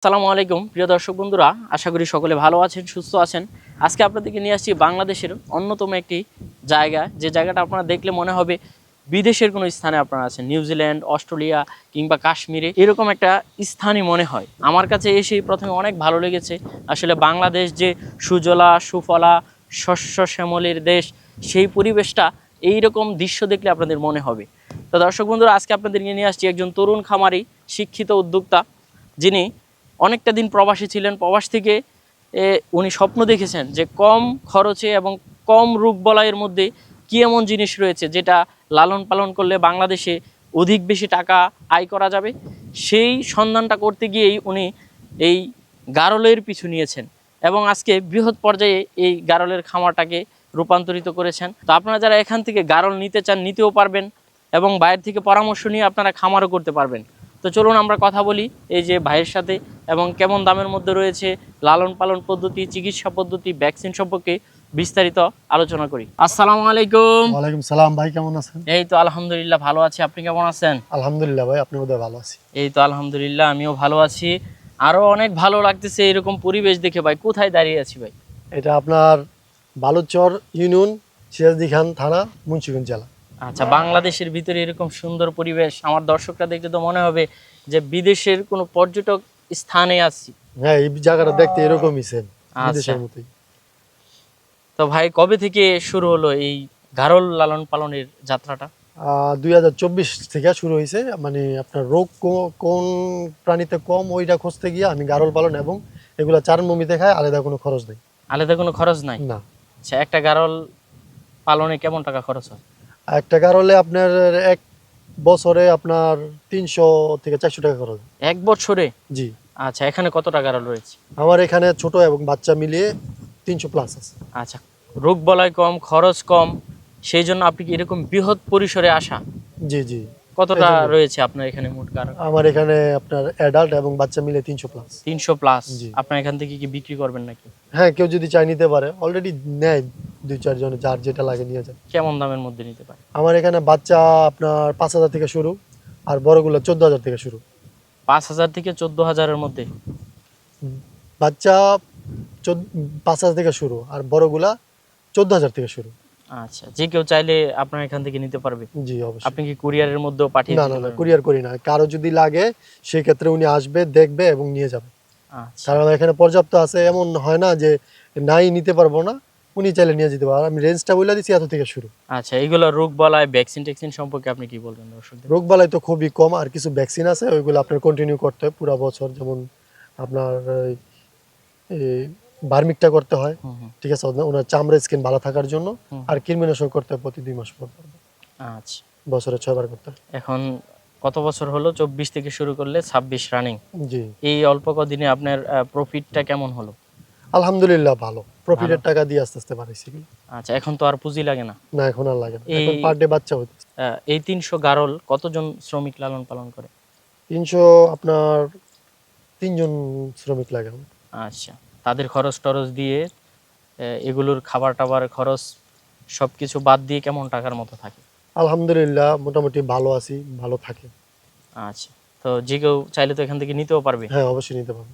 আসসালামু আলাইকুম প্রিয় দর্শক বন্ধুরা, আশা করি সকলে ভালো আছেন, সুস্থ আছেন। আজকে আপনাদেরকে নিয়ে আসছি বাংলাদেশের অন্যতম একটি জায়গা, যে জায়গাটা আপনারা দেখলে মনে হবে বিদেশের কোনো স্থানে আপনারা আছেন। নিউজিল্যান্ড, অস্ট্রেলিয়া কিংবা কাশ্মীরে এরকম একটা স্থানই মনে হয়। আমার কাছে এসেই প্রথমে অনেক ভালো লেগেছে। আসলে বাংলাদেশ যে সুজলা সুফলা শস্য শ্যামলের দেশ, সেই পরিবেশটা এইরকম দৃশ্য দেখলে আপনাদের মনে হবে। তো দর্শক বন্ধুরা, আজকে আপনাদেরকে নিয়ে আসছি একজন তরুণ খামারি, শিক্ষিত উদ্যোক্তা, যিনি অনেকটা দিন প্রবাসী ছিলেন। প্রবাস থেকে উনি স্বপ্ন দেখেছেন যে কম খরচে এবং কম রোগবালাইয়ের মধ্যে কী এমন জিনিস রয়েছে যেটা লালন পালন করলে বাংলাদেশে অধিক বেশি টাকা আয় করা যাবে। সেই সন্ধানটা করতে গিয়েই উনি এই গারলের পিছু নিয়েছেন এবং আজকে বৃহৎ পর্যায়ে এই গারলের খামারটাকে রূপান্তরিত করেছেন। তো আপনারা যারা এখান থেকে গারল নিতে চান, নিতেও পারবেন এবং বাইরে থেকে পরামর্শ নিয়ে আপনারা খামারও করতে পারবেন। তো চলুন আমরা কথা বলি এই যে ভাইয়ের সাথে, এবং কেমন দামের মধ্যে রয়েছে, লালন পালন পদ্ধতি, চিকিৎসা পদ্ধতি, ভ্যাকসিন সম্পর্কে বিস্তারিত আলোচনা করি। আসসালামু আলাইকুম। ওয়ালাইকুম সালাম ভাই, কেমন আছেন? এই তো আলহামদুলিল্লাহ ভালো আছি, আপনি কেমন আছেন? আলহামদুলিল্লাহ ভাই, আপনি বোধহয় ভালো আছি। এই তো আলহামদুলিল্লাহ আমিও ভালো আছি। আরো অনেক ভালো লাগতেছে এরকম পরিবেশ দেখে। ভাই কোথায় দাঁড়িয়ে আছি ভাই? এটা আপনার বালুচর ইউনিয়ন, সিরাজদি খান থানা, মুন্সিগঞ্জ জেলা। আচ্ছা, বাংলাদেশের ভিতরে এরকম সুন্দর পরিবেশ, আমার দর্শকরা দেখলে তো মনে হবে যে বিদেশের কোনো পর্যটক স্থানে আছি। হ্যাঁ, এই জায়গাটা দেখতে এরকমই সেম, বিদেশের আচ্ছা, মতোই। তো ভাই কবে থেকে শুরু হলো এই গারল লালন পালনের যাত্রাটা? 2024 থেকে শুরু হয়েছে। মানে আপনার রোগ কোন প্রাণীতে কম ওইটা খুঁজতে গিয়ে আমি গারল পালন এবং এগুলা চারণভূমিতে খায়, আলাদা কোনো খরচ নেই। আলাদা কোনো খরচ নাই? না। আচ্ছা, একটা গারল পালনে কেমন টাকা খরচ হয়? একটা গারলে আপনার এক বছরে আপনার 300 থেকে 400 টাকা খরচ। এক বছরে? জি। আচ্ছা, এখানে কতটা গারল রয়েছে? আমার এখানে ছোট এবং বাচ্চা মিলিয়ে 300 প্লাস আছে। আচ্ছা, রোগ বলাই কম, খরচ কম, সেই জন্য আপনি কি এরকম বৃহৎ পরিসরে আসা? জি জি। কতটা এই জন্য। রয়েছে আপনার এখানে মোট গারল? আমার এখানে আপনার অ্যাডাল্ট এবং বাচ্চা মিলে 300 প্লাস। 300 প্লাস। জি। আপনার এখান থেকে কি বিক্রি করবেন নাকি? হ্যাঁ, কেউ যদি চাই নিতে পারে, অলরেডি নেয় 2-4 জন, যার যেটা লাগে নিয়ে যায়। কেমন দামের মধ্যে নিতে পারে? আমার এখানে বাচ্চা আপনার 5,000 থেকে শুরু, আর বড়গুলো 14,000 থেকে শুরু। 5,000 থেকে 14,000-এর মধ্যে? বাচ্চা 5,000 থেকে শুরু, আর বড়গুলা 14,000 থেকে শুরু। আচ্ছা, যে কেউ চাইলে আপনার এখান থেকে নিতে পারবে? জি অবশ্যই। আপনি কি কুরিয়ারের মধ্যেও পাঠিয়ে না দিতে না না, পারবেন? কুরিয়ার করি না। কারো যদি লাগে সেক্ষেত্রে উনি আসবে, দেখবে এবং নিয়ে যাবে। আচ্ছা কারণ এখানে পর্যাপ্ত আছে, এমন হয় না যে নাই নিতে পারবো না, উনি চাইলে নিয়ে যেতে পারবে। আর আমি রেঞ্জটা বলে দিচ্ছি, এত থেকে শুরু। আচ্ছা, এগুলো রোগ বলায় ভ্যাকসিন ট্যাকসিন সম্পর্কে আপনি কি বলবেন দর্শকদের? রোগ বালাই তো খুবই কম, আর কিছু ভ্যাকসিন আছে, ওইগুলো আপনার কন্টিনিউ করতে হয় পুরো বছর। যেমন আপনার বার্মিকটা করতে হয়, হুম হুম। ঠিক আছে, ওনার চামড়ার স্কিন ভালো থাকার জন্য। হুম। আর কৃমিনাশক করতে হয় প্রতি 2 মাস পর পর। আচ্ছা, বছরে 6 বার করতে হয়। এখন কত বছর হলো? 24 থেকে শুরু করলে 26 রানিং। জি। এই অল্প কদিনে আপনার প্রফিটটা কেমন হলো? আলহামদুলিল্লাহ ভালো, প্রফিটের ভালো। টাকা দিয়ে আস্তে আস্তে বাড়াইছি। আচ্ছা, এখন তো আর পুঁজি লাগে না। না, এখন আর লাগে না, এই এখন পার ডে বাচ্চা হচ্ছে। এই 300 গারল কতজন শ্রমিক লালন পালন করে? 300 আপনার 3 জন শ্রমিক লাগে। আচ্ছা, তাদের খরচ টরচ দিয়ে এগুলোর খাবার টাবার খরচ সবকিছু বাদ দিয়ে কেমন টাকার মতো থাকে? আলহামদুলিল্লাহ মোটামুটি ভালো আছি, ভালো থাকে। আচ্ছা, তো যে কেউ চাইলে তো এখান থেকে নিতেও পারবে? হ্যাঁ, অবশ্যই নিতে পারবো।